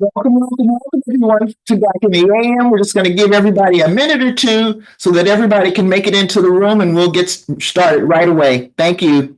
Welcome everyone to Back in the AM. We're just going to give everybody a minute or two so that everybody can make it into the room and we'll get started right away. Thank you.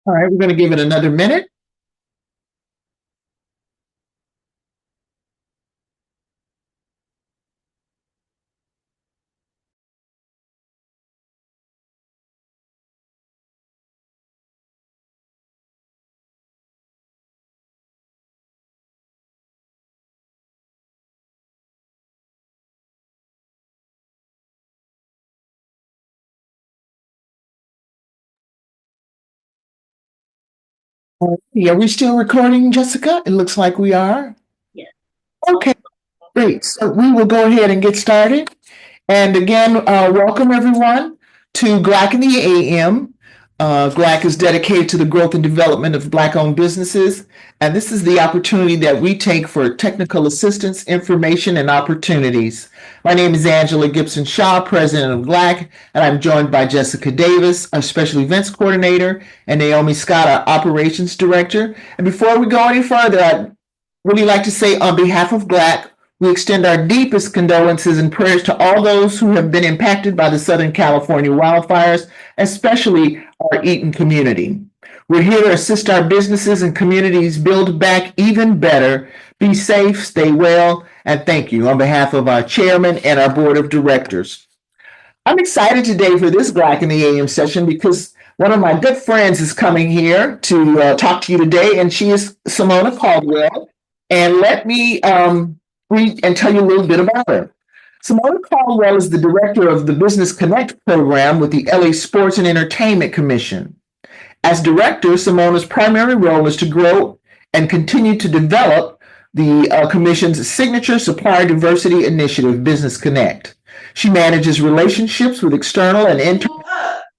All right, we're going to give it another minute. Yeah, we're still recording, Jessica. It looks like we are. Yeah. Okay, great. So we will go ahead and get started. And again, welcome everyone to GLAAACC in the AM. GLAAACC is dedicated to the growth and development of Black-owned businesses. And this is the opportunity that we take for technical assistance, information, and opportunities. My name is Angela Gibson Shaw, president of GLAAACC, and I'm joined by Jessica Davis, our special events coordinator, and Naomi Scott, our operations director. And before we go any further, I'd really like to say on behalf of GLAAACC, we extend our deepest condolences and prayers to all those who have been impacted by the Southern California wildfires, especially our Eaton community. We're here to assist our businesses and communities build back even better. Be safe, stay well, and thank you on behalf of our chairman and our board of directors. I'm excited today for this GLAAACC in the AM session because one of my good friends is coming here to talk to you today, and she is Samona Caldwell. And let me read and tell you a little bit about her. Samona Caldwell is the director of the Business Connect program with the LA Sports and Entertainment Commission. As director, Samona's primary role is to grow and continue to develop the commission's signature supplier diversity initiative, Business Connect. She manages relationships with external and internal.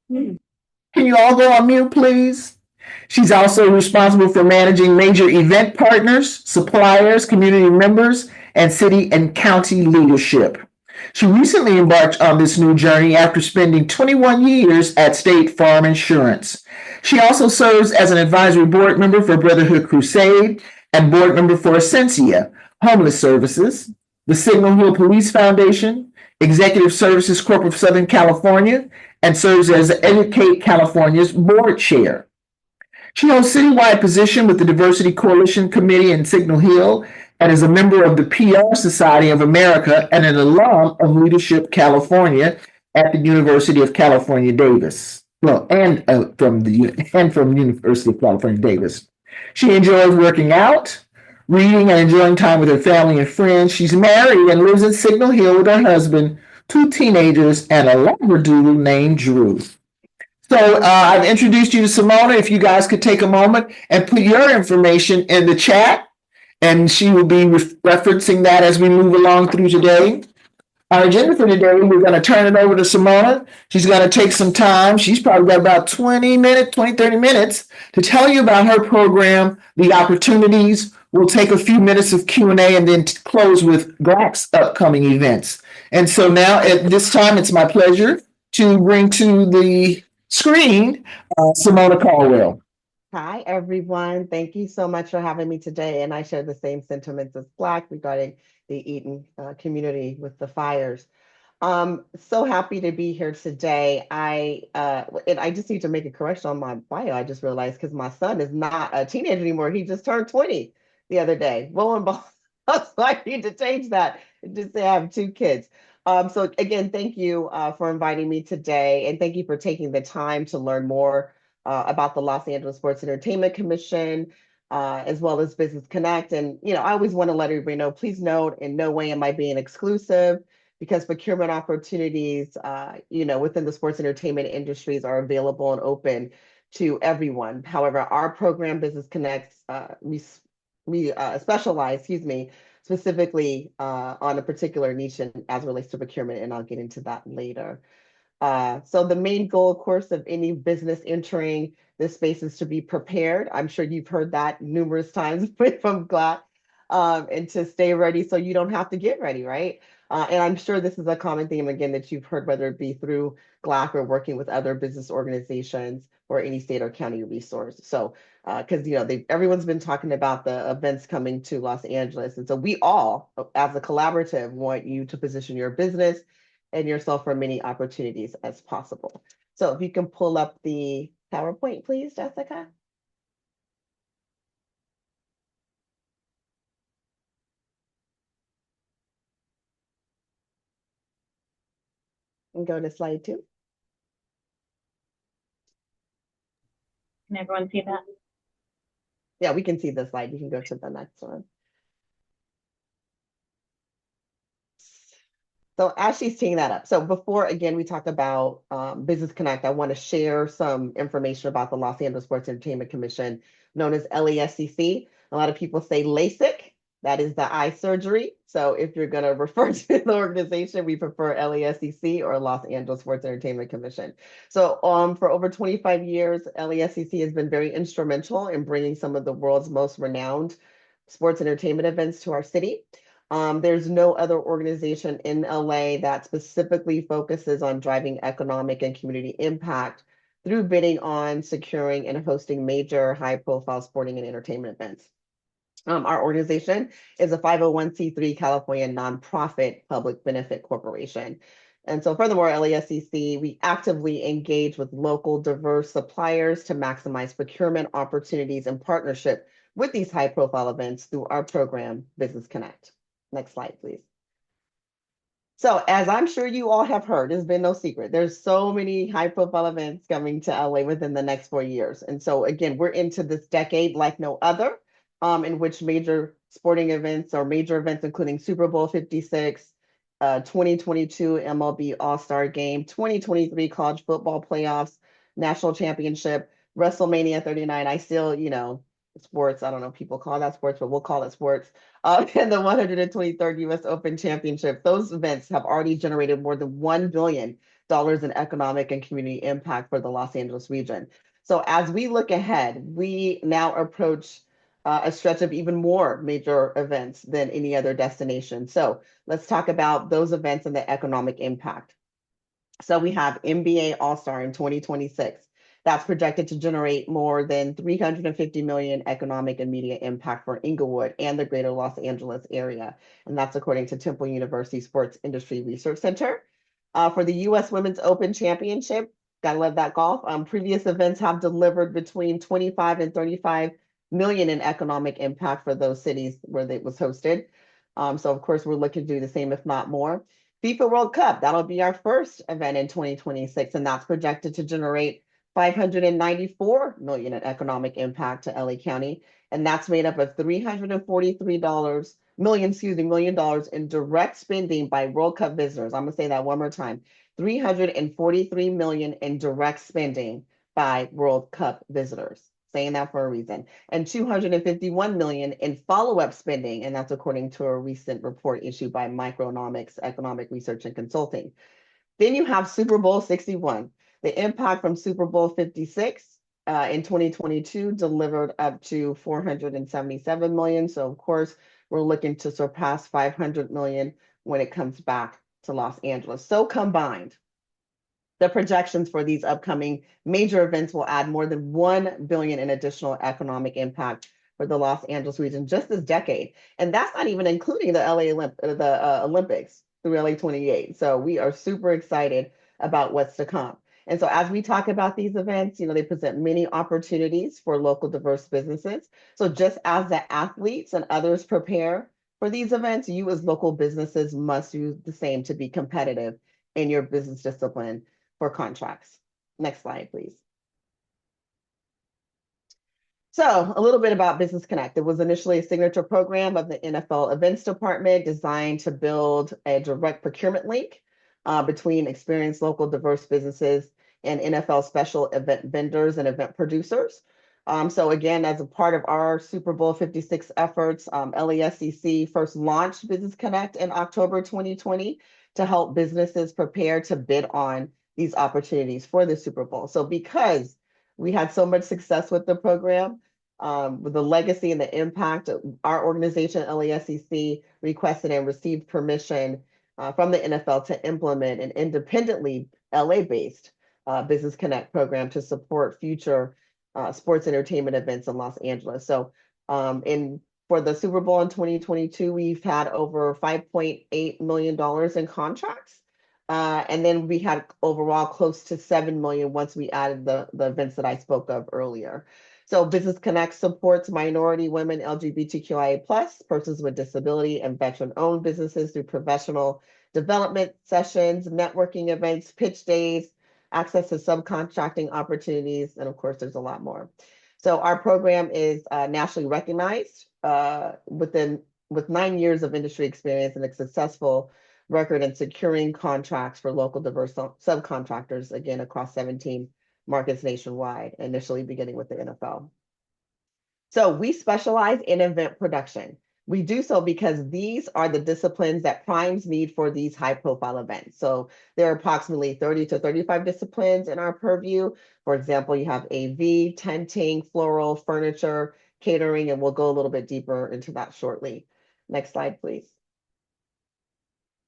Can you all go on mute, please? She's also responsible for managing major event partners, suppliers, community members, and city and county leadership. She recently embarked on this new journey after spending 21 years at State Farm Insurance. She also serves as an advisory board member for Brotherhood Crusade and board member for Essentia, Homeless Services, the Signal Hill Police Foundation, Executive Services Corp of Southern California, and serves as Educate California's board chair. She holds citywide position with the Diversity Coalition Committee in Signal Hill and is a member of the PR Society of America and an alum of Leadership California at the University of California, Davis. Well, and from the University of California, Davis. She enjoys working out, reading, and enjoying time with her family and friends. She's married and lives in Signal Hill with her husband, 2 teenagers, and a labradoodle named Drew. So I've introduced you to Samona. If you guys could take a moment and put your information in the chat, and she will be referencing that as we move along through today. Our agenda for today, we're going to turn it over to Samona. She's going to take some time. She's probably got about 30 minutes to tell you about her program, the opportunities. We'll take a few minutes of Q&A and then close with GLAAACC's upcoming events. And so now at this time, it's my pleasure to bring to the screen Samona Caldwell. Hi, everyone. Thank you so much for having me today. And I share the same sentiments as GLAAACC regarding the Eaton community with the fires. So happy to be here today. And I just need to make a correction on my bio. I just realized because my son is not a teenager anymore. He just turned 20 the other day. Lo and behold, so I need to change that and just say I have two kids. So again, thank you for inviting me today, and thank you for taking the time to learn more about the Los Angeles Sports Entertainment Commission, as well as Business Connect. And I always want to let everybody know, please note, in no way am I being exclusive, because procurement opportunities, within the sports entertainment industries are available and open to everyone. However, our program, Business Connects, we specialize, specifically on a particular niche as it relates to procurement, and I'll get into that later. So the main goal, of course, of any business entering this space is to be prepared. I'm sure you've heard that numerous times from GLAAACC, and to stay ready so you don't have to get ready, right? And I'm sure this is a common theme, again, that you've heard, whether it be through GLAAACC or working with other business organizations or any state or county resource. So, because everyone's been talking about the events coming to Los Angeles, and so we all, as a collaborative, want you to position your business and yourself for many opportunities as possible. So, if you can pull up the PowerPoint, please, Jessica. And go to slide 2. Can everyone see that? Yeah, we can see the slide. You can go to the next one. So as she's teeing that up, so before, again, we talk about Business Connect, I want to share some information about the Los Angeles Sports Entertainment Commission, known as LASEC. A lot of people say LASIK. That is the eye surgery. So if you're going to refer to the organization, we prefer LASEC or Los Angeles Sports Entertainment Commission. So for over 25 years, LASEC has been very instrumental in bringing some of the world's most renowned sports entertainment events to our city. There's no other organization in LA that specifically focuses on driving economic and community impact through bidding on, securing, and hosting major high-profile sporting and entertainment events. Our organization is a 501c3 California nonprofit public benefit corporation. And so furthermore, LASEC, we actively engage with local diverse suppliers to maximize procurement opportunities and partnership with these high-profile events through our program, Business Connect. Next slide, please. So as I'm sure you all have heard, it's been no secret, there's so many high-profile events coming to LA within the next 4 years. And so again, we're into this decade like no other, in which major sporting events or major events, including Super Bowl 56, 2022 MLB All-Star Game, 2023 College Football Playoffs, National Championship, WrestleMania 39. I still, sports, I don't know if people call that sports, but we'll call it sports. And the 123rd US Open Championship. Those events have already generated more than $1 billion in economic and community impact for the Los Angeles region. So as we look ahead, we now approach a stretch of even more major events than any other destination. So let's talk about those events and the economic impact. So we have NBA All-Star in 2026. That's projected to generate more than $350 million economic and media impact for Inglewood and the greater Los Angeles area. And that's according to Temple University Sports Industry Research Center. For the US Women's Open Championship, gotta love that golf. Previous events have delivered between 25 and 35 million in economic impact for those cities where it was hosted. So of course, we're looking to do the same, if not more. FIFA World Cup, that'll be our first event in 2026, and that's projected to generate 594 million in economic impact to LA County, and that's made up of $343 million in direct spending by World Cup visitors. I'm gonna say that one more time: 343 million in direct spending by World Cup visitors. Saying that for a reason. And 251 million in follow-up spending, and that's according to a recent report issued by Micronomics Economic Research and Consulting. Then you have Super Bowl 61. The impact from Super Bowl 56 in 2022 delivered up to 477 million. So of course, we're looking to surpass 500 million when it comes back to Los Angeles. So combined, the projections for these upcoming major events will add more than 1 billion in additional economic impact for the Los Angeles region just this decade. And that's not even including the Olympics through LA 28. So we are super excited about what's to come. And so as we talk about these events, they present many opportunities for local diverse businesses. So just as the athletes and others prepare for these events, you as local businesses must do the same to be competitive in your business discipline for contracts. Next slide, please. So a little bit about Business Connect. It was initially a signature program of the NFL Events Department designed to build a direct procurement link between experienced local diverse businesses and NFL special event vendors and event producers. So again, as a part of our Super Bowl 56 efforts, LASEC first launched Business Connect in October 2020 to help businesses prepare to bid on these opportunities for the Super Bowl. So because we had so much success with the program, with the legacy and the impact, our organization, LASEC, requested and received permission from the NFL to implement an independently LA-based Business Connect program to support future sports entertainment events in Los Angeles. So for the Super Bowl in 2022, we've had over $5.8 million in contracts. And then we had overall close to 7 million once we added the events that I spoke of earlier. So Business Connect supports minority, women, LGBTQIA+, persons with disability, and veteran-owned businesses through professional development sessions, networking events, pitch days, access to subcontracting opportunities, and of course, there's a lot more. So our program is nationally recognized with 9 years of industry experience and a successful record in securing contracts for local diverse subcontractors, again, across 17 markets nationwide, initially beginning with the NFL. So we specialize in event production. We do so because these are the disciplines that primes need for these high profile events. So there are approximately 30 to 35 disciplines in our purview. For example, you have AV, tenting, floral, furniture, catering, and we'll go a little bit deeper into that shortly. Next slide, please.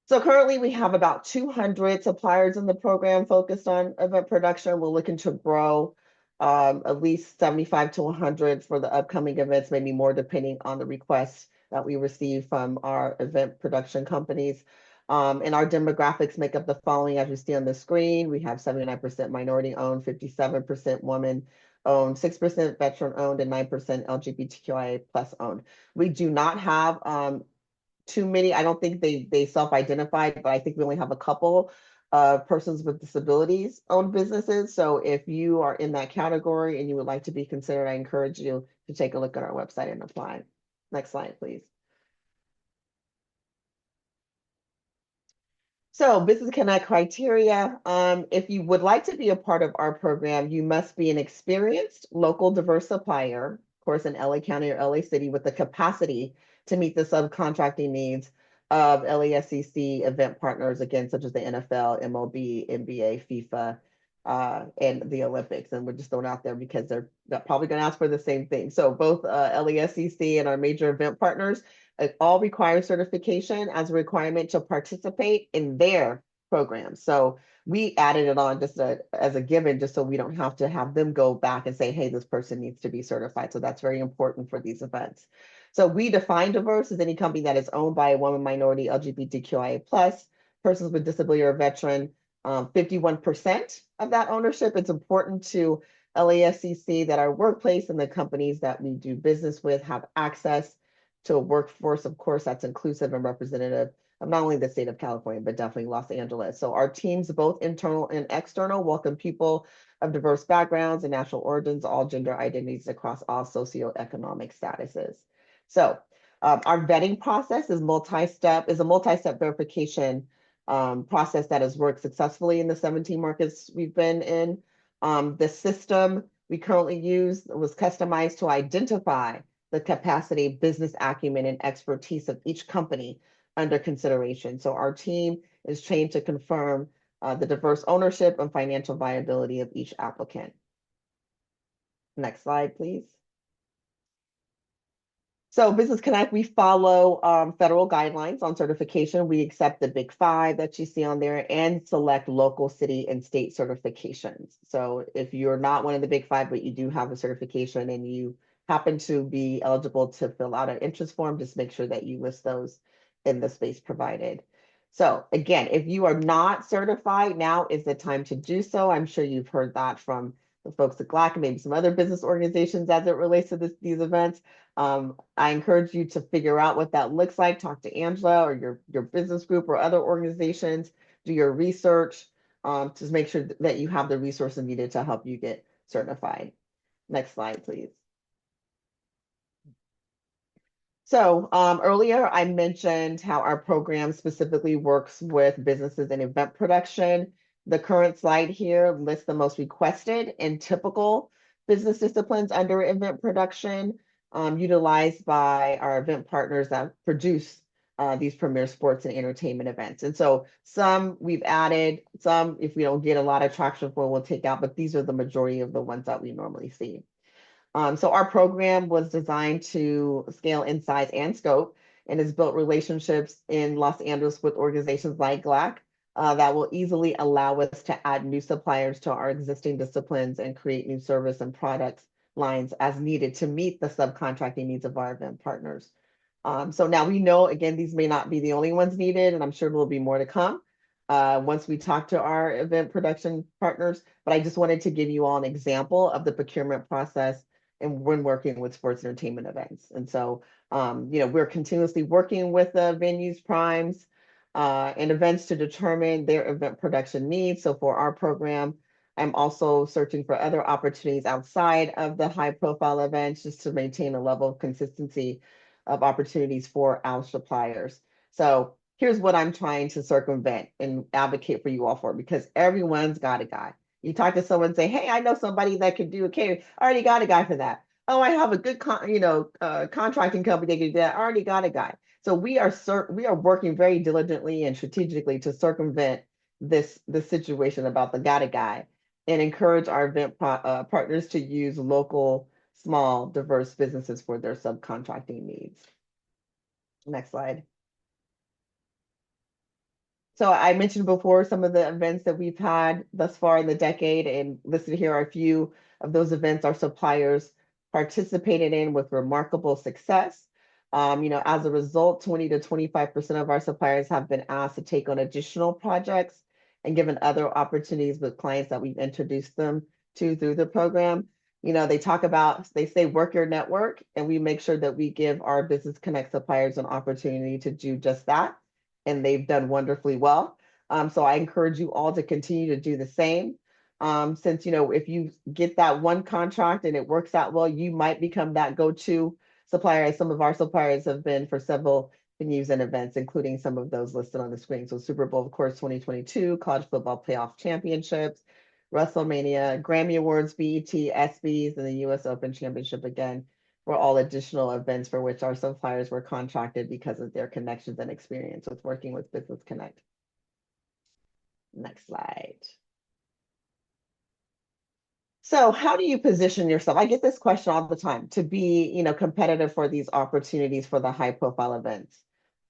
So currently we have about 200 suppliers in the program focused on event production. We're looking to grow at least 75 to 100 for the upcoming events, maybe more depending on the requests that we receive from our event production companies. And our demographics make up the following as you see on the screen. We have 79% minority owned, 57% woman owned, 6% veteran owned, and 9% LGBTQIA+ owned. We do not have too many. I don't think they self-identified, but I think we only have a couple of persons with disabilities owned businesses. So if you are in that category and you would like to be considered, I encourage you to take a look at our website and apply. Next slide, please. So Business Connect criteria, if you would like to be a part of our program, you must be an experienced local diverse supplier, of course, in LA County or LA City with the capacity to meet the subcontracting needs of LASEC event partners, again, such as the NFL, MLB, NBA, FIFA, and the Olympics. And we're just throwing out there because they're probably going to ask for the same thing. So both LASEC and our major event partners all require certification as a requirement to participate in their programs. So we added it on just as a given, just so we don't have to have them go back and say, hey, this person needs to be certified. So that's very important for these events. So we define diverse as any company that is owned by a woman, minority, LGBTQIA+, persons with disability or veteran, 51% of that ownership. It's important to LASEC that our workplace and the companies that we do business with have access to a workforce, of course, that's inclusive and representative of not only the state of California, but definitely Los Angeles. So our teams, both internal and external, welcome people of diverse backgrounds and national origins, all gender identities across all socioeconomic statuses. So our vetting process is a multi-step verification process that has worked successfully in the 17 markets we've been in. The system we currently use was customized to identify the capacity, business acumen, and expertise of each company under consideration. So our team is trained to confirm the diverse ownership and financial viability of each applicant. Next slide, please. So Business Connect, we follow federal guidelines on certification. We accept the big 5 that you see on there and select local, city, and state certifications. So if you're not one of the big 5, but you do have a certification and you happen to be eligible to fill out an interest form, just make sure that you list those in the space provided. So again, if you are not certified, now is the time to do so. I'm sure you've heard that from the folks at GLAAACC and maybe some other business organizations as it relates to these events. I encourage you to figure out what that looks like. Talk to Angela or your business group or other organizations. Do your research to make sure that you have the resources needed to help you get certified. Next slide, please. So earlier I mentioned how our program specifically works with businesses in event production. The current slide here lists the most requested and typical business disciplines under event production utilized by our event partners that produce these premier sports and entertainment events. And so some we've added, some if we don't get a lot of traction for, we'll take out, but these are the majority of the ones that we normally see. So our program was designed to scale in size and scope and has built relationships in Los Angeles with organizations like GLAAACC that will easily allow us to add new suppliers to our existing disciplines and create new service and products lines as needed to meet the subcontracting needs of our event partners. So now we know, again, these may not be the only ones needed, and I'm sure there will be more to come once we talk to our event production partners, but I just wanted to give you all an example of the procurement process and when working with sports entertainment events. And so, we're continuously working with the venues, primes, and events to determine their event production needs. So for our program, I'm also searching for other opportunities outside of the high profile events just to maintain a level of consistency of opportunities for our suppliers. So here's what I'm trying to circumvent and advocate for you all for, because everyone's got a guy. You talk to someone and say, hey, I know somebody that could do a catering. I already got a guy for that. Oh, I have a good contracting company that can do that. I already got a guy. So we are working very diligently and strategically to circumvent this situation about the got a guy and encourage our event partners to use local, small, diverse businesses for their subcontracting needs. Next slide. So I mentioned before some of the events that we've had thus far in the decade, and listed here are a few of those events our suppliers participated in with remarkable success. As a result, 20 to 25% of our suppliers have been asked to take on additional projects and given other opportunities with clients that we've introduced them to through the program. They say work your network, and we make sure that we give our Business Connect suppliers an opportunity to do just that. And they've done wonderfully well. So I encourage you all to continue to do the same. Since, if you get that one contract and it works out well, you might become that go-to supplier, as some of our suppliers have been for several venues and events, including some of those listed on the screen. So Super Bowl, of course, 2022, College Football Playoff Championships, WrestleMania, Grammy Awards, BET, ESPYs, and the US Open Championship again, were all additional events for which our suppliers were contracted because of their connections and experience with working with Business Connect. Next slide. So how do you position yourself? I get this question all the time, to be, competitive for these opportunities for the high profile events.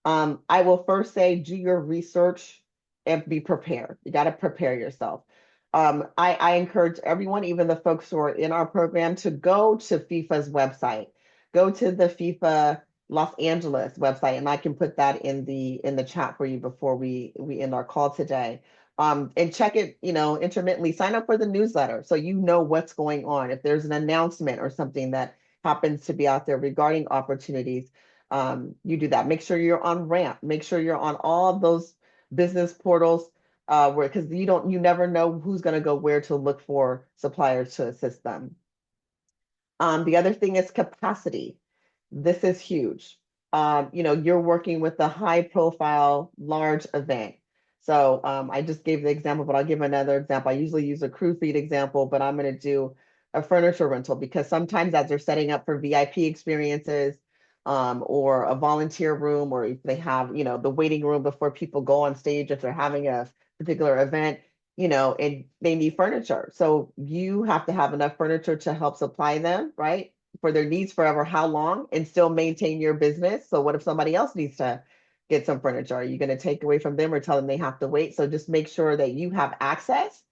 I will first say, do your research and be prepared. You got to prepare yourself. I encourage everyone, even the folks who are in our program, to go to FIFA's website, go to the FIFA Los Angeles website, and I can put that in the chat for you before we end our call today. And check it, intermittently. Sign up for the newsletter so you know what's going on. If there's an announcement or something that happens to be out there regarding opportunities, you do that. Make sure you're on Ramp. Make sure you're on all of those business portals, because you never know who's going to go where to look for suppliers to assist them. The other thing is capacity. This is huge. You're working with a high profile, large event. So I just gave the example, but I'll give another example. I usually use a crew feed example, but I'm going to do a furniture rental, because sometimes as they're setting up for VIP experiences, or a volunteer room, or if they have, the waiting room before people go on stage, if they're having a particular event, and they need furniture. So you have to have enough furniture to help supply them, right, for their needs forever, how long, and still maintain your business. So what if somebody else needs to get some furniture? Are you going to take away from them or tell them they have to wait? So just make sure that you have access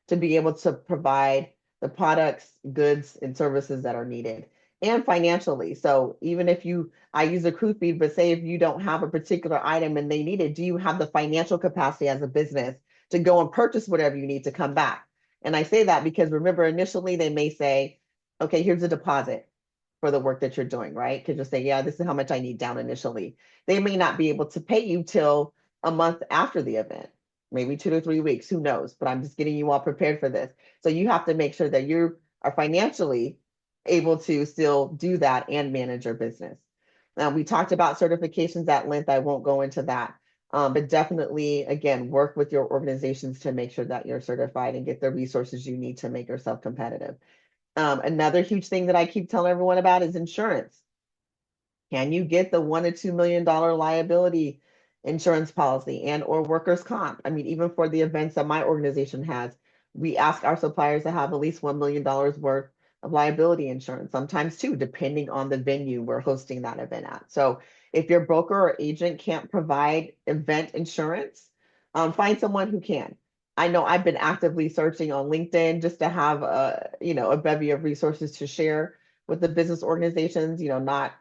to be able to provide the products, goods, and services that are needed. and financially. So even if I use a crew feed, but say if you don't have a particular item and they need it, do you have the financial capacity as a business to go and purchase whatever you need to come back? And I say that because remember, initially they may say, okay, here's a deposit for the work that you're doing, right? Because you'll say, yeah, this is how much I need down initially. They may not be able to pay you till a month after the event, maybe 2 to 3 weeks, who knows? But I'm just getting you all prepared for this. So you have to make sure that you are financially able to still do that and manage your business. Now, we talked about certifications at length. I won't go into that. But definitely, again, work with your organizations to make sure that you're certified and get the resources you need to make yourself competitive. Another huge thing that I keep telling everyone about is insurance. Can you get the $1 to $2 million liability insurance policy and or workers' comp? I mean, even for the events that my organization has, we ask our suppliers to have at least $1 million worth of liability insurance, sometimes two, depending on the venue we're hosting that event at. So if your broker or agent can't provide event insurance, find someone who can. I know I've been actively searching on LinkedIn just to have a bevy of resources to share with the business organizations, not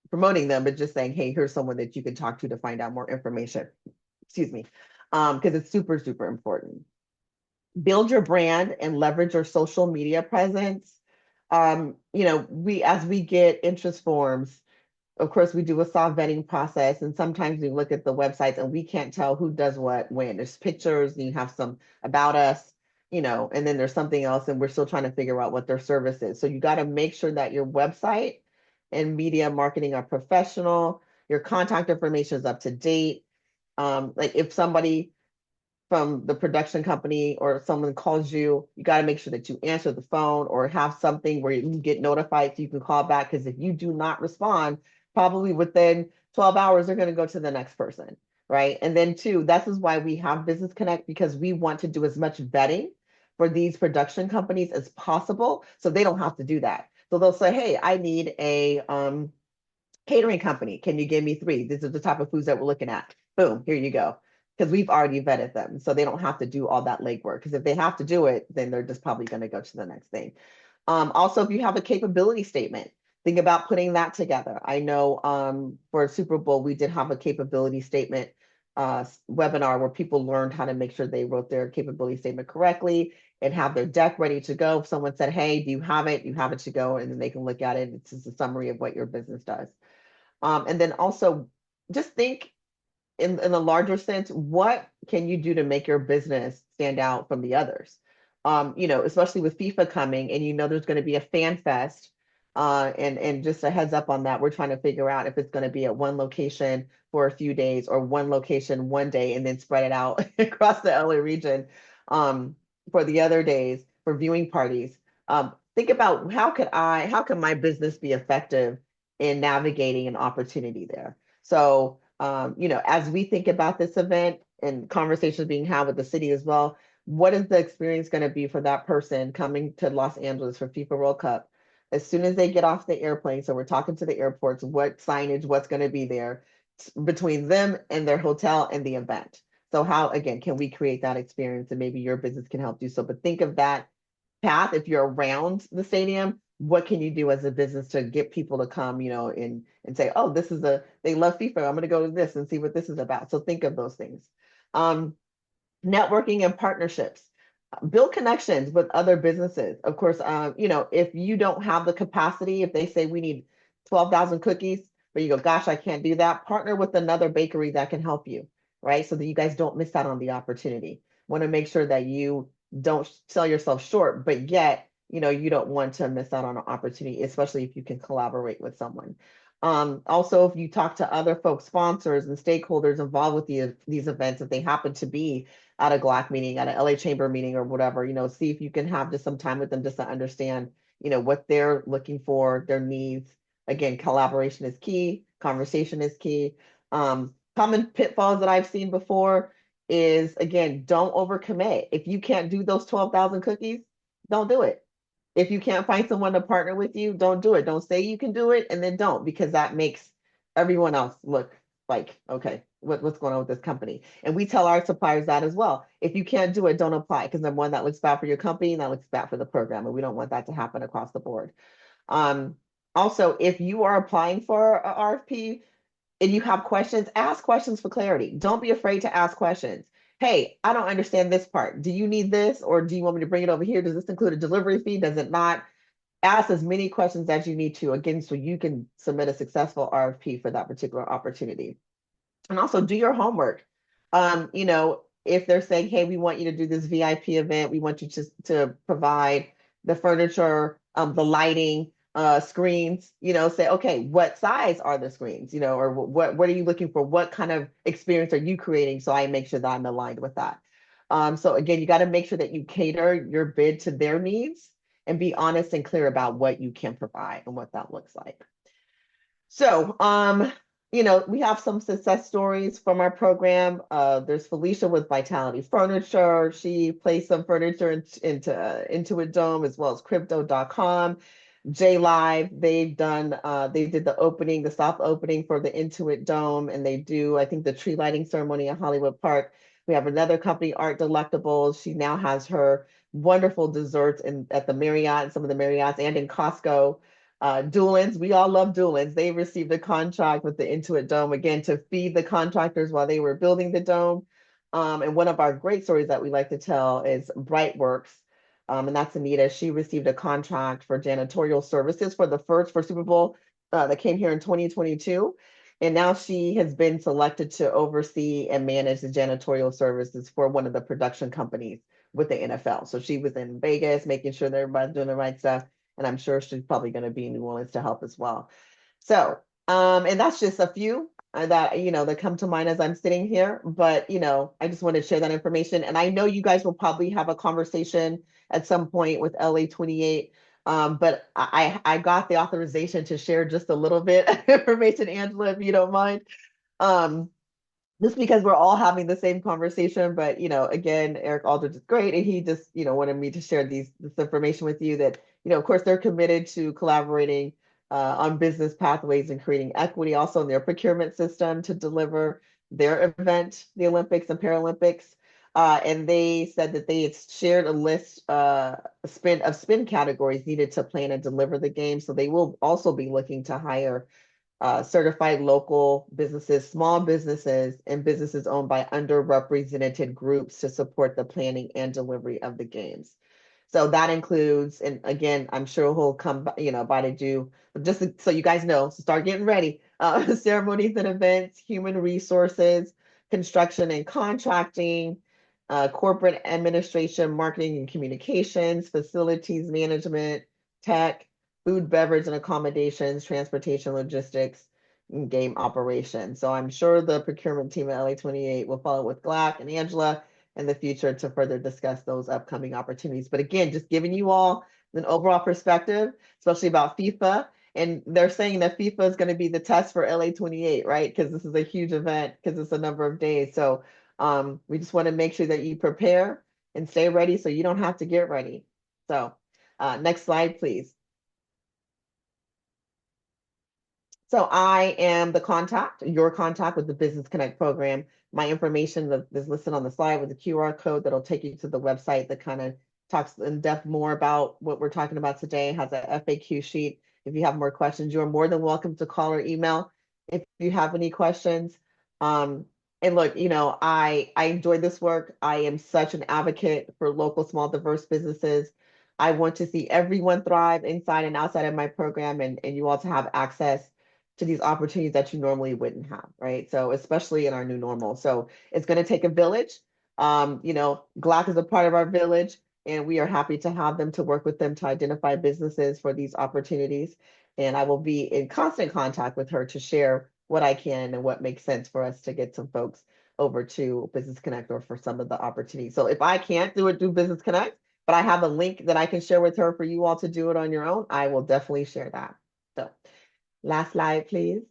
promoting them, but just saying, hey, here's someone that you can talk to find out more information. Excuse me. Because it's super, super important. Build your brand and leverage your social media presence. As we get interest forms, of course, we do a soft vetting process, and sometimes we look at the websites and we can't tell who does what when. There's pictures, and you have some about us, and then there's something else, and we're still trying to figure out what their service is. So you got to make sure that your website and media marketing are professional, your contact information is up to date. Like if somebody from the production company or someone calls you, you got to make sure that you answer the phone or have something where you get notified so you can call back. Because if you do not respond, probably within 12 hours, they're going to go to the next person, right? And then two, that is why we have Business Connect, because we want to do as much vetting for these production companies as possible so they don't have to do that. So they'll say, hey, I need a catering company. Can you give me 3? These are the type of foods that we're looking at. Boom, here you go. Because we've already vetted them. So they don't have to do all that legwork. Because if they have to do it, then they're just probably going to go to the next thing. Also, if you have a capability statement, think about putting that together. I know for Super Bowl, we did have a capability statement webinar where people learned how to make sure they wrote their capability statement correctly and have their deck ready to go. If someone said, hey, do you have it? You have it to go, and then they can look at it. It's just a summary of what your business does. And then also just think in a larger sense, what can you do to make your business stand out from the others? Especially with FIFA coming, and there's going to be a fan fest. And just a heads up on that, we're trying to figure out if it's going to be at one location for a few days or one location one day and then spread it out across the LA region for the other days for viewing parties. Think about how can my business be effective in navigating an opportunity there. So, as we think about this event and conversations being had with the city as well, what is the experience going to be for that person coming to Los Angeles for FIFA World Cup? As soon as they get off the airplane, so we're talking to the airports, what signage, what's going to be there between them and their hotel and the event. So how, again, can we create that experience, and maybe your business can help do so, but think of that path. If you're around the stadium, what can you do as a business to get people to come, and say, oh, they love FIFA. I'm going to go to this and see what this is about. So think of those things. Networking and partnerships. Build connections with other businesses. Of course, if you don't have the capacity, if they say we need 12,000 cookies, but you go, gosh, I can't do that, partner with another bakery that can help you, right? So that you guys don't miss out on the opportunity. Want to make sure that you don't sell yourself short, but yet, you don't want to miss out on an opportunity, especially if you can collaborate with someone. Also, if you talk to other folks, sponsors and stakeholders involved with these events, if they happen to be at a GLAAACC meeting, at an LA Chamber meeting or whatever, see if you can have just some time with them just to understand, what they're looking for, their needs. Again, collaboration is key, conversation is key. Common pitfalls that I've seen before is, again, don't overcommit. If you can't do those 12,000 cookies, don't do it. If you can't find someone to partner with you, don't do it. Don't say you can do it and then don't, because that makes everyone else look like, okay, what's going on with this company? And we tell our suppliers that as well. If you can't do it, don't apply, because number one, that looks bad for your company and that looks bad for the program. And we don't want that to happen across the board. Also, if you are applying for a RFP and you have questions, ask questions for clarity. Don't be afraid to ask questions. Hey, I don't understand this part. Do you need this, or do you want me to bring it over here? Does this include a delivery fee? Does it not? Ask as many questions as you need to, again, so you can submit a successful RFP for that particular opportunity. And also do your homework. If they're saying, hey, we want you to do this VIP event, we want you to provide the furniture, the lighting, screens, say, okay, what size are the screens, or what are you looking for? What kind of experience are you creating? So I make sure that I'm aligned with that. So again, you got to make sure that you cater your bid to their needs and be honest and clear about what you can provide and what that looks like. So, we have some success stories from our program. There's Felicia with Vitality Furniture. She placed some furniture into Intuit Dome, as well as crypto.com. Live, they did the opening, the soft opening for the Intuit Dome, and they do, I think, the tree lighting ceremony at Hollywood Park. We have another company, Art Delectables. She now has her wonderful desserts at the Marriott and some of the Marriotts and in Costco. Doolins, we all love Doolins. They received a contract with the Intuit Dome, again, to feed the contractors while they were building the dome. And one of our great stories that we like to tell is Brightworks. And that's Anita. She received a contract for janitorial services for Super Bowl that came here in 2022. And now she has been selected to oversee and manage the janitorial services for one of the production companies with the NFL. So she was in Vegas, making sure that everybody's doing the right stuff. And I'm sure she's probably going to be in New Orleans to help as well. So, and that's just a few that come to mind as I'm sitting here. But, I just wanted to share that information. And I know you guys will probably have a conversation at some point with LA28. But I got the authorization to share just a little bit of information, Angela, if you don't mind. Just because we're all having the same conversation, but again, Eric Aldridge is great, and he just wanted me to share this information with you that of course they're committed to collaborating on business pathways and creating equity also in their procurement system to deliver their event, the Olympics and Paralympics. And they said that they had shared a list of spin categories needed to plan and deliver the game. So they will also be looking to hire certified local businesses, small businesses, and businesses owned by underrepresented groups to support the planning and delivery of the games. So that includes, and again, I'm sure he'll come, by to do, just so you guys know, so start getting ready, ceremonies and events, human resources, construction and contracting, corporate administration, marketing and communications, facilities management, tech, food, beverage, and accommodations, transportation, logistics, and game operations. So I'm sure the procurement team at LA28 will follow with GLAAACC and Angela in the future to further discuss those upcoming opportunities. But again, just giving you all an overall perspective, especially about FIFA. And they're saying that FIFA is going to be the test for LA28, right? Because this is a huge event, because it's a number of days. So we just want to make sure that you prepare and stay ready so you don't have to get ready. So next slide, please. So I am your contact with the Business Connect program. My information is listed on the slide with the QR code that'll take you to the website that kind of talks in depth more about what we're talking about today. It has a FAQ sheet. If you have more questions, you're more than welcome to call or email if you have any questions. And look, I enjoy this work. I am such an advocate for local, small, diverse businesses. I want to see everyone thrive inside and outside of my program, and you all to have access to these opportunities that you normally wouldn't have, right? So especially in our new normal. So it's going to take a village. GLAAACC is a part of our village, and we are happy to have them, to work with them to identify businesses for these opportunities. And I will be in constant contact with her to share what I can and what makes sense for us to get some folks over to Business Connect or for some of the opportunities. So if I can't do Business Connect, but I have a link that I can share with her for you all to do it on your own, I will definitely share that. So last slide, please.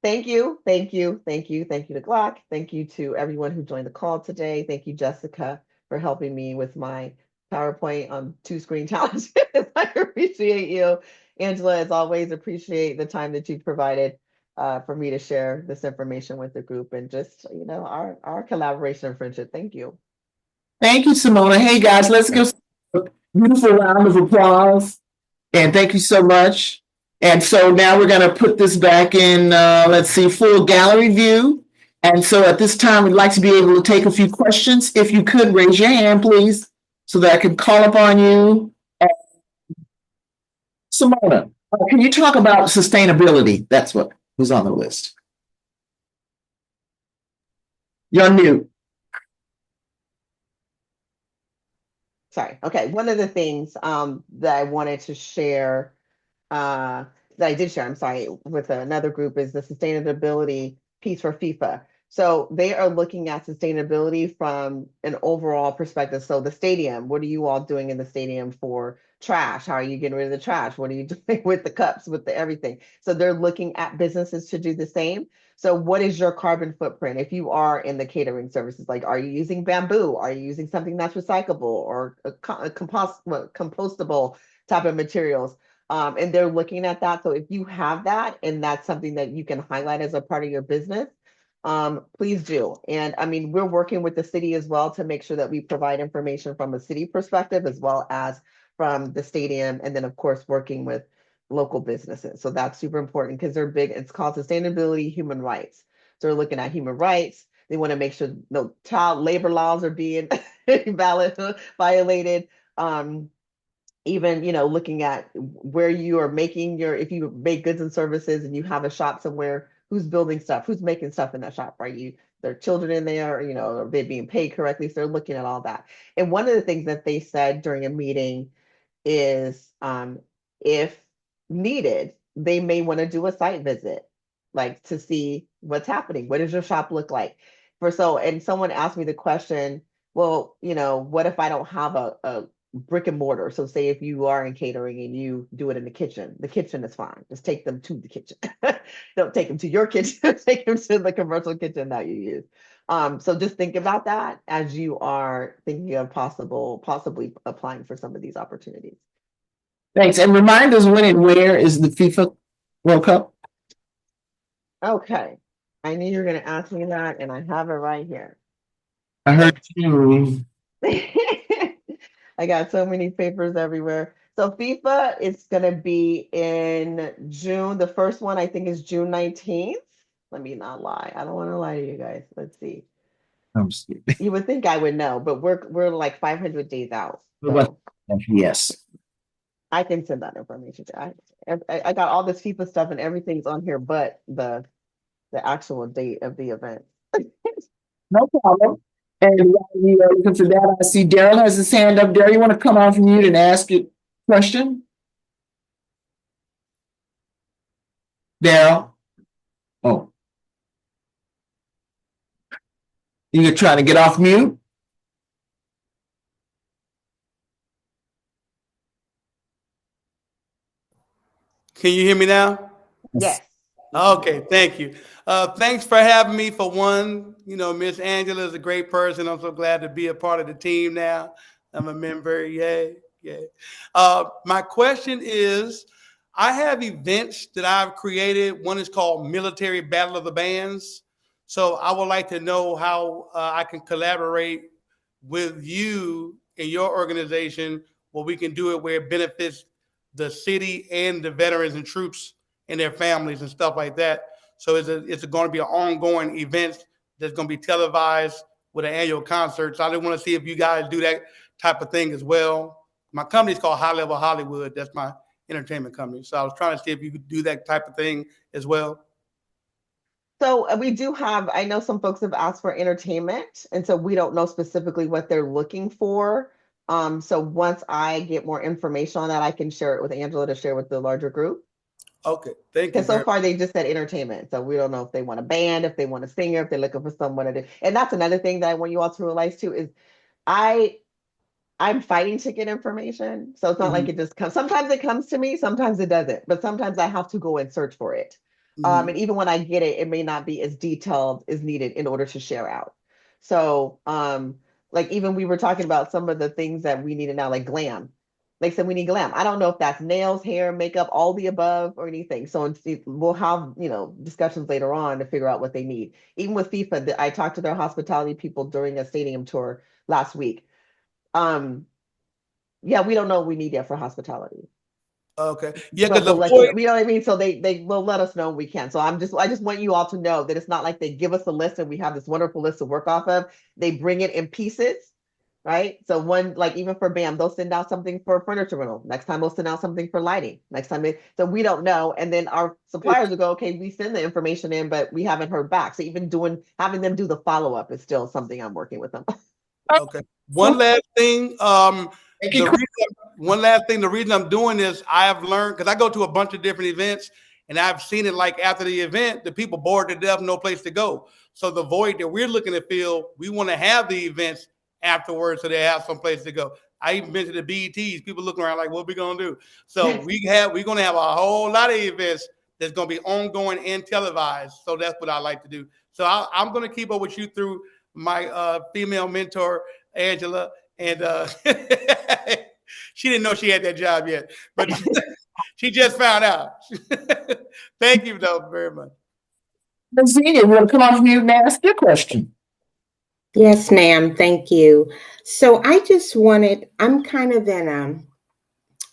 Thank you, thank you, thank you, thank you to GLAAACC. Thank you to everyone who joined the call today. Thank you, Jessica, for helping me with my PowerPoint on 2-screen challenges. I appreciate you. Angela, as always, appreciate the time that you've provided for me to share this information with the group and just, our collaboration and friendship. Thank you. Thank you, Samona. Hey, guys, let's give a beautiful round of applause And thank you so much. And so now we're going to put this back in, let's see, full gallery view. And so at this time, we'd like to be able to take a few questions. If you could raise your hand, please, so that I can call upon you. Samona, can you talk about sustainability? That's what was on the list. You're new. Sorry. Okay. One of the things that I wanted to share, that I did share, I'm sorry, with another group is the sustainability piece for FIFA. So they are looking at sustainability from an overall perspective. So the stadium, what are you all doing in the stadium for trash? How are you getting rid of the trash? What are you doing with the cups, with the everything? So they're looking at businesses to do the same. So what is your carbon footprint? If you are in the catering services, like, are you using bamboo? Are you using something that's recyclable or a compostable type of materials? And they're looking at that. So if you have that and that's something that you can highlight as a part of your business, please do. And I mean, we're working with the city as well to make sure that we provide information from a city perspective as well as from the stadium. And then of course, working with local businesses. So that's super important because they're big. It's called sustainability, human rights. So they're looking at human rights. They want to make sure no child labor laws are being violated. Even, you know, looking at where you are making your, if you make goods and services and you have a shop somewhere, who's building stuff, who's making stuff in that shop, right? There are children in there, you know, are they being paid correctly? So they're looking at all that. And one of the things that they said during a meeting is if needed, they may want to do a site visit, like to see what's happening. What does your shop look like? And someone asked me the question, well, you know, what if I don't have a brick and mortar? So say if you are in catering and you do it in the kitchen is fine. Just take them to the kitchen. Don't take them to your kitchen, take them to the commercial kitchen that you use. So just think about that as you are thinking of possibly applying for some of these opportunities. Thanks. And remind us when and where is the FIFA World Cup? Okay. I knew you were going to ask me that, and I have it right here. I heard you. I got so many papers everywhere. So FIFA is going to be in June. The first one I think is June 19th. Let me not lie. I don't want to lie to you guys. Let's see. I'm stupid. You would think I would know, but we're like 500 days out. So yes. I can send that information. I got all this FIFA stuff and everything's on here, but the actual date of the event. No problem. And while you are looking for that, I see Daryl has his hand up. Daryl, you want to come off mute and ask your question? Daryl? Oh. You're trying to get off mute? Can you hear me now? Yes. Okay, thank you. Thanks for having me. For one, you know, Miss Angela is a great person. I'm so glad to be a part of the team now. I'm a member. Yay, yay. My question is, I have events that I've created. One is called Military Battle of the Bands. So I would like to know how I can collaborate with you and your organization where we can do it where it benefits the city and the veterans and troops and their families and stuff like that. So it's going to be an ongoing event that's going to be televised with an annual concert. So I just want to see if you guys do that type of thing as well. My company is called High Level Hollywood. That's my entertainment company. So I was trying to see if you could do that type of thing as well. So we do have, I know some folks have asked for entertainment, and so we don't know specifically what they're looking for. So once I get more information on that, I can share it with Angela to share with the larger group. Okay, thank you. Because so far they just said entertainment. So we don't know if they want a band, if they want a singer, if they're looking for someone to do. And that's another thing that I want you all to realize too is I'm fighting to get information. So it's not like it just comes. Sometimes it comes to me, sometimes it doesn't. But sometimes I have to go and search for it. And even when I get it, it may not be as detailed as needed in order to share out. So like even we were talking about some of the things that we needed now, like glam. Like I said, we need glam. I don't know if that's nails, hair, makeup, all the above or anything. So we'll have, you know, discussions later on to figure out what they need. Even with FIFA, I talked to their hospitality people during a stadium tour last week. Yeah, we don't know what we need yet for hospitality. Okay. Yeah, But because the we'll let you know, void, you know what I mean? So they will let us know when we can. So I just want you all to know that it's not like they give us a list and we have this wonderful list to work off of. They bring it in pieces, right? So one, like even for BAM, they'll send out something for furniture rental. Next time they'll send out something for lighting. Next time so we don't know. And then our suppliers will go, okay, we send the information in, but we haven't heard back. So even having them do the follow-up is still something I'm working with them. okay. One last thing. Thank The you. reason, one last thing, the reason I'm doing this, I have learned, because I go to a bunch of different events, and I've seen it like after the event, the people bored to death, no place to go. So the void that we're looking to fill, we want to have the events afterwards so they have some place to go. I even been to the BETs, people looking around like, what we gonna do? So we're gonna have a whole lot of events that's gonna be ongoing and televised. So that's what I like to do. So I'm gonna keep up with you through my female mentor, Angela, and she didn't know she had that job yet, but she just found out. Thank you, though, very much. Zena, we'll come off mute and ask your question. Yes, ma'am. Thank you. So I just I'm kind of in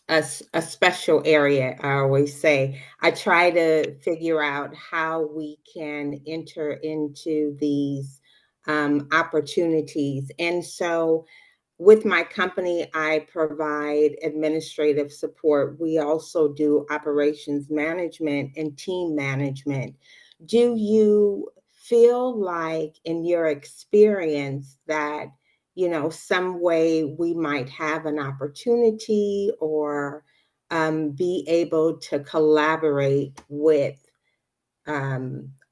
a special area. I always say I try to figure out how we can enter into these opportunities. And so with my company, I provide administrative support. We also do operations management and team management. Do you feel like, in your experience, that, some way we might have an opportunity or be able to collaborate with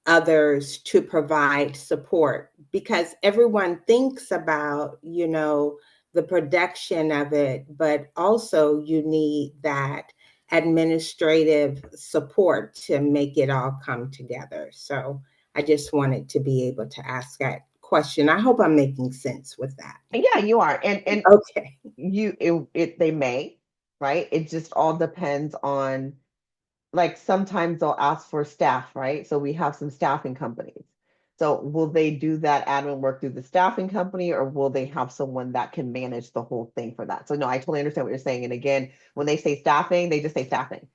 others to provide support? Because everyone thinks about, the production of it, but also you need that administrative support to make it all come together. So I just wanted to be able to ask that question. I hope I'm making sense with that. Yeah, you are. And Okay. they may, right? It just all depends on, like, sometimes they'll ask for staff, right? So we have some staffing companies. So will they do that admin work through the staffing company, or will they have someone that can manage the whole thing for that? So no, I totally understand what you're saying. And again, when they say staffing, they just say staffing.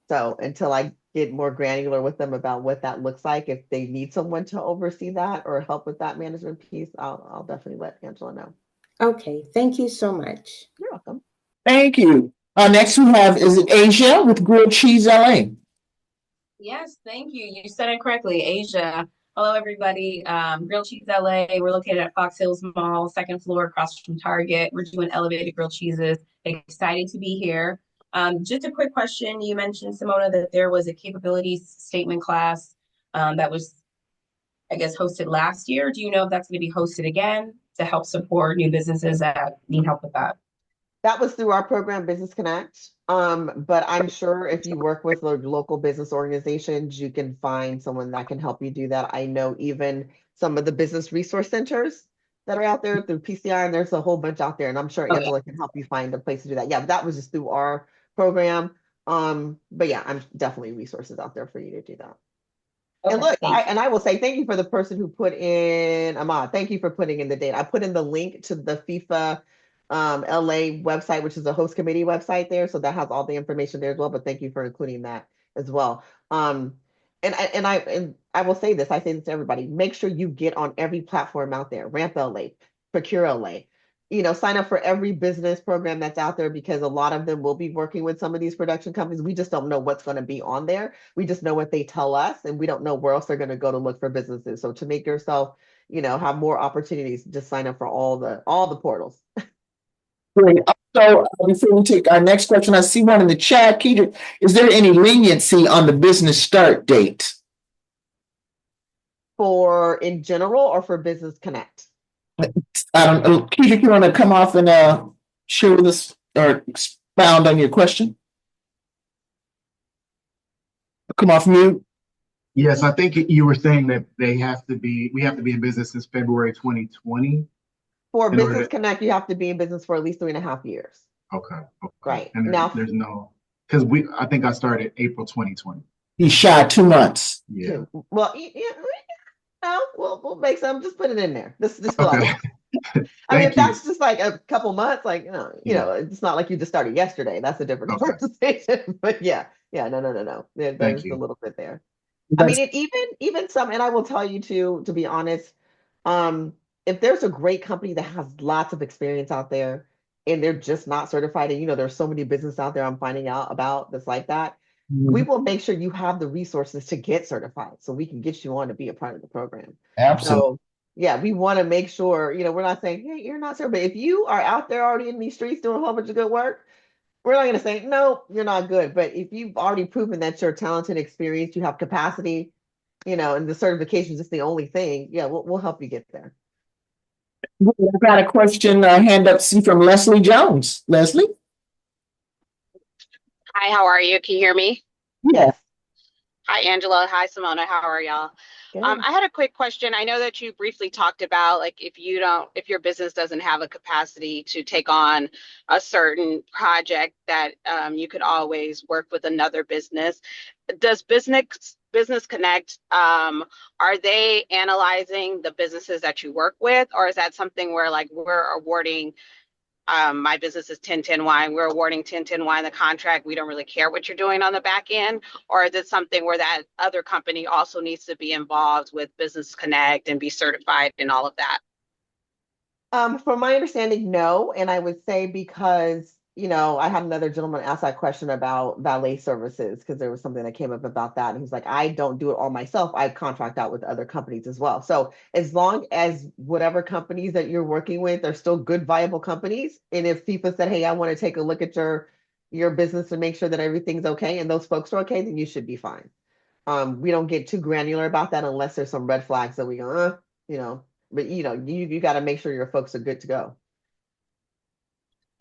So until I get more granular with them about what that looks like, if they need someone to oversee that or help with that management piece, I'll definitely let Angela know. Okay. Thank you so much. You're welcome. Thank you. Next we have, is it Asia with Grilled Cheese LA? Yes, thank you. You said it correctly, Asia. Hello, everybody. Grilled Cheese LA. We're located at Fox Hills Mall, second floor across from Target. We're doing elevated grilled cheeses. Excited to be here. Just a quick question. You mentioned, Samona, that there was a capabilities statement class that was, I guess, hosted last year. Do you know if that's going to be hosted again to help support new businesses that need help with that? That was through our program, Business Connect. But I'm sure if you work with local business organizations, you can find someone that can help you do that. I know even some of the business resource centers that are out there through PCI, and there's a whole bunch out there, and I'm sure Angela can help you find a place to do that. Yeah, but that was just through our program. But yeah, I'm definitely resources out there for you to do that. Okay, and look, thanks. I will say thank you for the person who put in, Ahmad, thank you for putting in the date. I put in the link to the FIFA LA website, which is a host committee website there. So that has all the information there as well. But thank you for including that as well. And I will say this, I say this to everybody, make sure you get on every platform out there, Ramp LA, Procure LA. Sign up for every business program that's out there, because a lot of them will be working with some of these production companies. We just don't know what's going to be on there. We just know what they tell us, and we don't know where else they're going to go to look for businesses. So to make yourself, have more opportunities, just sign up for all the portals. Great. So before we take our next question, I see one in the chat. Keita, is there any leniency on the business start date? For in general or for Business Connect? Keita, you want to come off and share with us or expound on your question? Come off mute. Yes, I think you were saying that we have to be in business since February 2020. For Business Connect, you have to be in business for at least 3.5 years. Okay. Right. And now there's no, because I think I started April 2020. He's shy 2 months. Yeah. Well, yeah, no, we'll make some. Just put it in there. This Okay. I mean, if Thank you. that's just like a couple months, like, it's not like you just started yesterday. That's a different Okay. conversation. But yeah, no. Thank There's a you. little bit there. I mean, even some, and I will tell you too, to be honest, if there's a great company that has lots of experience out there and they're just not certified, and there's so many businesses out there I'm finding out about that's like that, we will make sure you have the resources to get certified so we can get you on to be a part of the program. Absolutely. So yeah, we want to make sure, we're not saying, hey, you're not certified. If you are out there already in these streets doing a whole bunch of good work, we're not going to say, no, you're not good. But if you've already proven that you're talented, experienced, you have capacity, and the certification is just the only thing, yeah, we'll help you get there. I've got a question, hand up, see from Leslie Jones. Leslie? Hi, how are you? Can you hear me? Yes. Hi, Angela. Hi, Samona. How are y'all? I had a quick question. I know that you briefly talked about like if your business doesn't have a capacity to take on a certain project that you could always work with another business. Does Business Connect, are they analyzing the businesses that you work with, or is that something where like we're awarding my business is 1010 Wine. We're awarding 1010 Wine the contract. We don't really care what you're doing on the back end. Or is it something where that other company also needs to be involved with Business Connect and be certified and all of that? From my understanding, no. And I would say because, I had another gentleman ask that question about valet services because there was something that came up about that. And he's like, I don't do it all myself. I contract out with other companies as well. So as long as whatever companies that you're working with are still good, viable companies, and if people said, hey, I want to take a look at your business and make sure that everything's okay and those folks are okay, then you should be fine. We don't get too granular about that unless there's some red flags that we go, but you got to make sure your folks are good to go.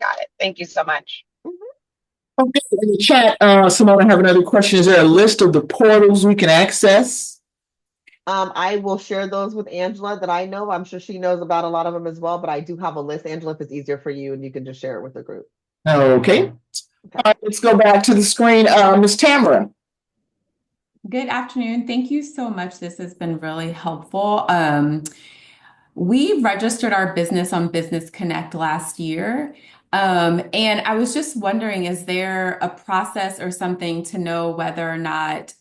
Got it. Thank you so much. Okay, in the chat, Simone, I have another question. Is there a list of the portals we can access? I will share those with Angela that I know. I'm sure she knows about a lot of them as well, but I do have a list, Angela, if it's easier for you, and you can just share it with the group. Okay. All right, let's go back to the screen. Ms. Tamara. Good afternoon. Thank you so much. This has been really helpful. We registered our business on Business Connect last year. And I was just wondering, is there a process or something to know whether or not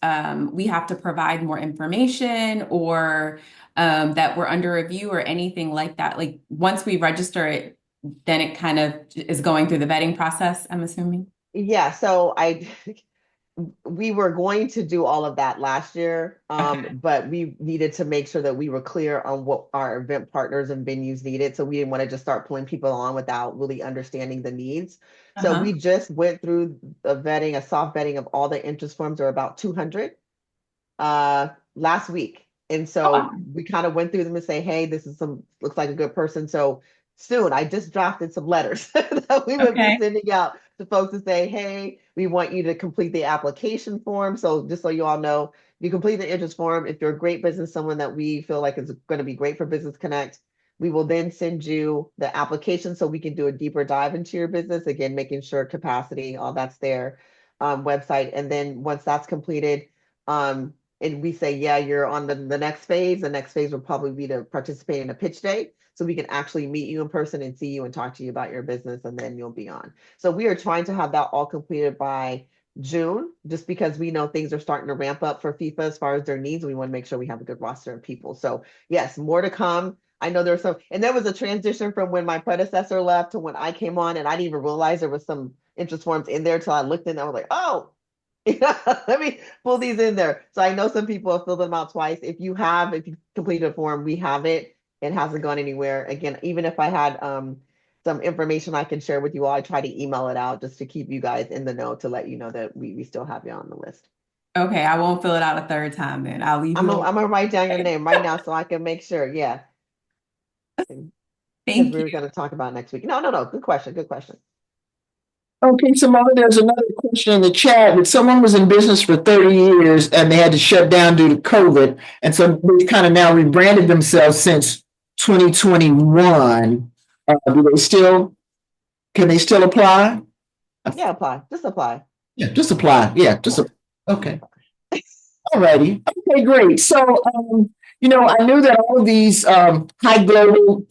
we have to provide more information or that we're under review or anything like that? Like once we register it, then it kind of is going through the vetting process, I'm assuming? Yeah, so we were going to do all of that last year, but we needed to make sure that we were clear on what our event partners and venues needed. So we didn't want to just start pulling people on without really understanding the needs. So we just went through a soft vetting of all the interest forms. There are about 200 last week. And so we kind of went through them and say, hey, looks like a good person. So soon I just drafted some letters that we would be sending out to folks to say, hey, we want you to complete the application form. So just so you all know, you complete the interest form. If you're a great business, someone that we feel like is going to be great for Business Connect, we will then send you the application so we can do a deeper dive into your business. Again, making sure capacity, all that's there, website. And then once that's completed, and we say, yeah, you're on the next phase. The next phase will probably be to participate in a pitch day. So we can actually meet you in person and see you and talk to you about your business, and then you'll be on. So we are trying to have that all completed by June, just because we know things are starting to ramp up for FIFA as far as their needs. We want to make sure we have a good roster of people. So yes, more to come. I know there's and there was a transition from when my predecessor left to when I came on, and I didn't even realize there was some interest forms in there till I looked in. I was like, oh, let me pull these in there. So I know some people have filled them out twice. If you completed a form, we have it. It hasn't gone anywhere. Again, even if I had some information I can share with you all, I try to email it out just to keep you guys in the know to let you know that we still have you on the list. Okay, I won't fill it out a third time then. I'll leave I'm you. gonna write down your name right now so I can make sure. Yeah. Thank we you. were going to talk about next week. No. Good question. Okay, Simone, there's another question in the chat. That someone was in business for 30 years and they had to shut down due to COVID. And so they kind of now rebranded themselves since 2021. Can they still apply? Yeah, apply. Just apply. Yeah, just apply. Yeah, okay. All righty. Okay, great. So, I knew that all of these high global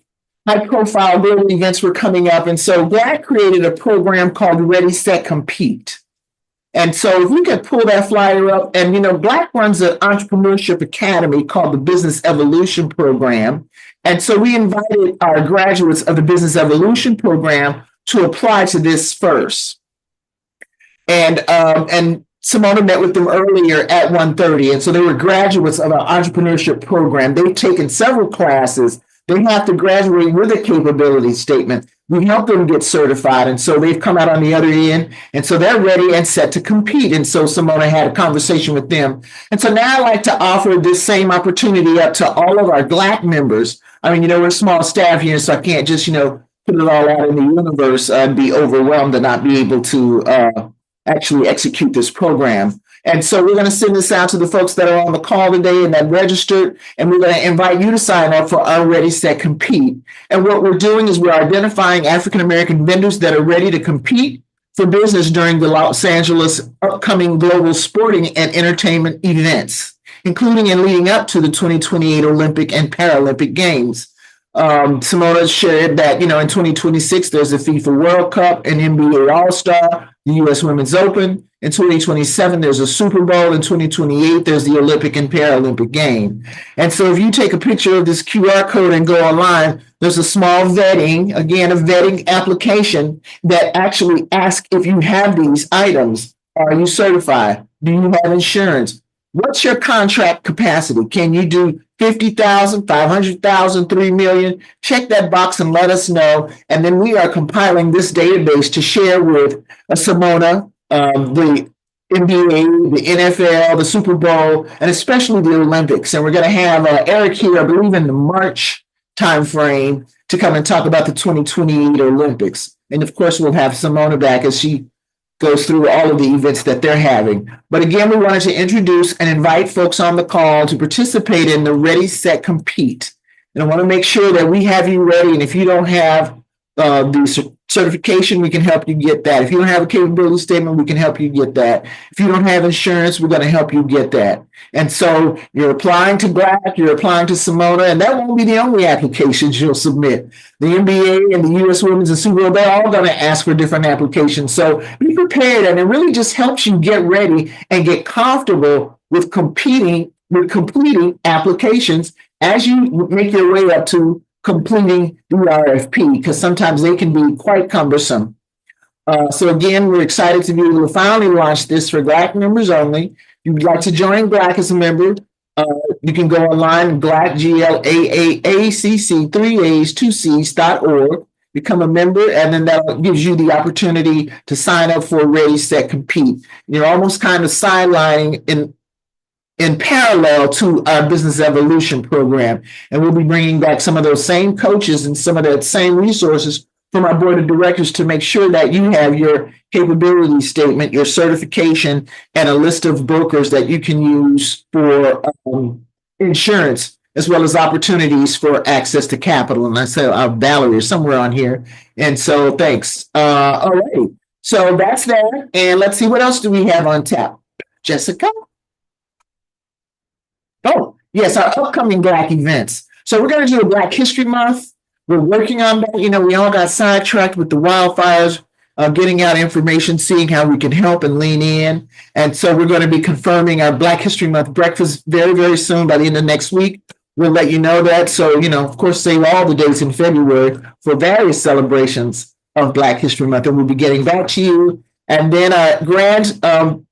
high-profile global events were coming up. And so GLAAACC created a program called Ready, Set, Compete. And so if we could pull that flyer up, and GLAAACC runs an entrepreneurship academy called the Business Evolution Program. And so we invited our graduates of the Business Evolution Program to apply to this first. And Samona met with them earlier at 1:30. And so they were graduates of our entrepreneurship program. They've taken several classes. They have to graduate with a capability statement. We help them get certified. And so they've come out on the other end. And so they're ready and set to compete. And so Samona had a conversation with them. And so now I'd like to offer this same opportunity up to all of our GLAAACC members. I mean, we're a small staff here, so I can't just, put it all out in the universe and be overwhelmed and not be able to actually execute this program. And so we're going to send this out to the folks that are on the call today and that registered, and we're going to invite you to sign up for our Ready, Set, Compete. And what we're doing is we're identifying African-American vendors that are ready to compete for business during the Los Angeles upcoming global sporting and entertainment events, including and leading up to the 2028 Olympic and Paralympic Games. Samona shared that, in 2026, there's a FIFA World Cup, an NBA All-Star, the U.S. Women's Open. In 2027, there's a Super Bowl. In 2028, there's the Olympic and Paralympic game. And so if you take a picture of this QR code and go online, there's a small vetting, again, a vetting application that actually asks if you have these items. Are you certified? Do you have insurance? What's your contract capacity? Can you do 50,000, 500,000, 3 million? Check that box and let us know. And then we are compiling this database to share with Samona, the NBA, the NFL, the Super Bowl, and especially the Olympics. And we're going to have Eric here, I believe, in the March timeframe to come and talk about the 2028 Olympics. And of course, we'll have Samona back as she goes through all of the events that they're having. But again, we wanted to introduce and invite folks on the call to participate in the Ready, Set, Compete. And I want to make sure that we have you ready. And if you don't have the certification, we can help you get that. If you don't have a capability statement, we can help you get that. If you don't have insurance, we're going to help you get that. And so you're applying to GLAAACC, you're applying to Samona, and that won't be the only applications you'll submit. The NBA and the U.S. Women's and Super Bowl, they're all going to ask for different applications. So be prepared, and it really just helps you get ready and get comfortable with completing applications as you make your way up to completing the RFP, because sometimes they can be quite cumbersome. So again, we're excited to be able to finally launch this for GLAAACC members only. If you'd like to join GLAAACC as a member, you can go online, GLAAACC, GLAAACC, 3A's, 2C's.org, become a member, and then that gives you the opportunity to sign up for Ready, Set, Compete. You're almost kind of sidelining in parallel to our Business Evolution program. And we'll be bringing back some of those same coaches and some of that same resources from our board of directors to make sure that you have your capability statement, your certification, and a list of brokers that you can use for insurance, as well as opportunities for access to capital. And I said, Valerie is somewhere on here. And so thanks. All right. So that's that. And let's see, what else do we have on tap? Jessica? Oh, yes, our upcoming GLAAACC events. So we're going to do a Black History Month. We're working on that. We all got sidetracked with the wildfires, getting out information, seeing how we can help and lean in. And so we're going to be confirming our Black History Month breakfast very, very soon. By the end of next week, we'll let you know that. So, of course, save all the dates in February for various celebrations of Black History Month. And we'll be getting back to you. And then our grand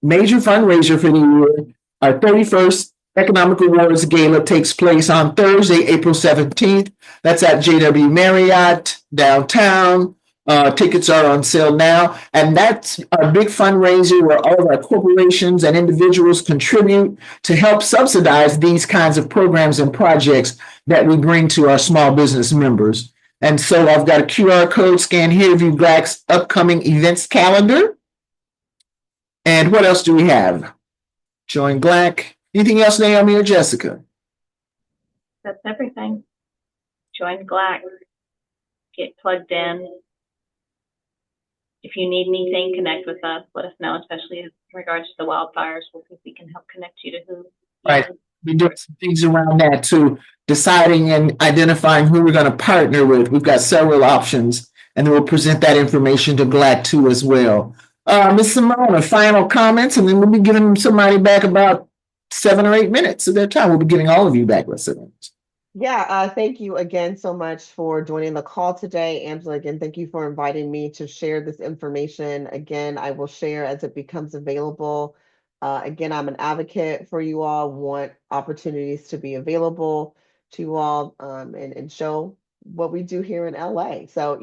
major fundraiser for the year, our 31st Economic Awards Gala takes place on Thursday, April 17th. That's at JW Marriott downtown. Tickets are on sale now. And that's our big fundraiser where all of our corporations and individuals contribute to help subsidize these kinds of programs and projects that we bring to our small business members. And so I've got a QR code scan here to view GLAAACC's upcoming events calendar. And what else do we have? Join GLAAACC. Anything else, Naomi or Jessica? That's everything. Join GLAAACC. Get plugged in. If you need anything, connect with us. Let us know, especially in regards to the wildfires. We'll see if we can help connect you to who Right. We're doing some things around that too, deciding and identifying who we're going to partner with. We've got several options, and then we'll present that information to GLAAACC too as well. Ms. Samona, final comments, and then we'll be giving somebody back about 7 or 8 minutes of their time. We'll be giving all of you back with 7 minutes. Yeah, thank you again so much for joining the call today. Angela, again, thank you for inviting me to share this information. Again, I will share as it becomes available. Again, I'm an advocate for you all, want opportunities to be available to you all and show what we do here in LA. So,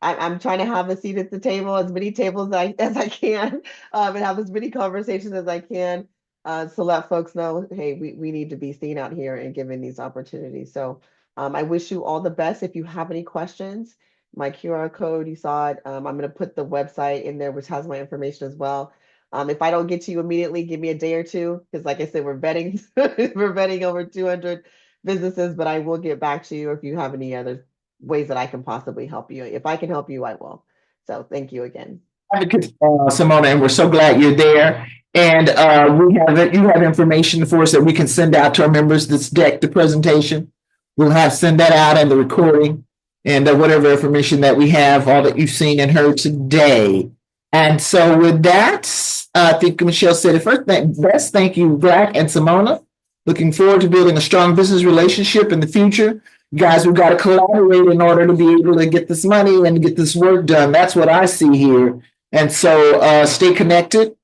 I'm trying to have a seat at the table, as many tables as I can, and have as many conversations as I can. To let folks know, hey, we need to be seen out here and given these opportunities. So I wish you all the best. If you have any questions, my QR code, you saw it. I'm going to put the website in there, which has my information as well. If I don't get to you immediately, give me a day or two, because like I said, we're vetting, we're vetting over 200 businesses, but I will get back to you if you have any other ways that I can possibly help you. If I can help you, I will. So thank you again. Samona, and we're so glad you're there. And you have information for us that we can send out to our members, this deck, the presentation. We'll send that out and the recording and whatever information that we have, all that you've seen and heard today. And so with that, I think Michelle said it first. Best, thank you, GLAAACC and Samona. Looking forward to building a strong business relationship in the future. Guys, we've got to collaborate in order to be able to get this money and get this work done. That's what I see here. And so stay connected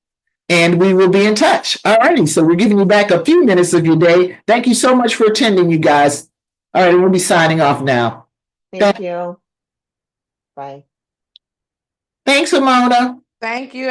and we will be in touch. All righty. So we're giving you back a few minutes of your day. Thank you so much for attending, you guys. All right. We'll be signing off now. Thank you. Bye. Thanks, Samona. Thank you.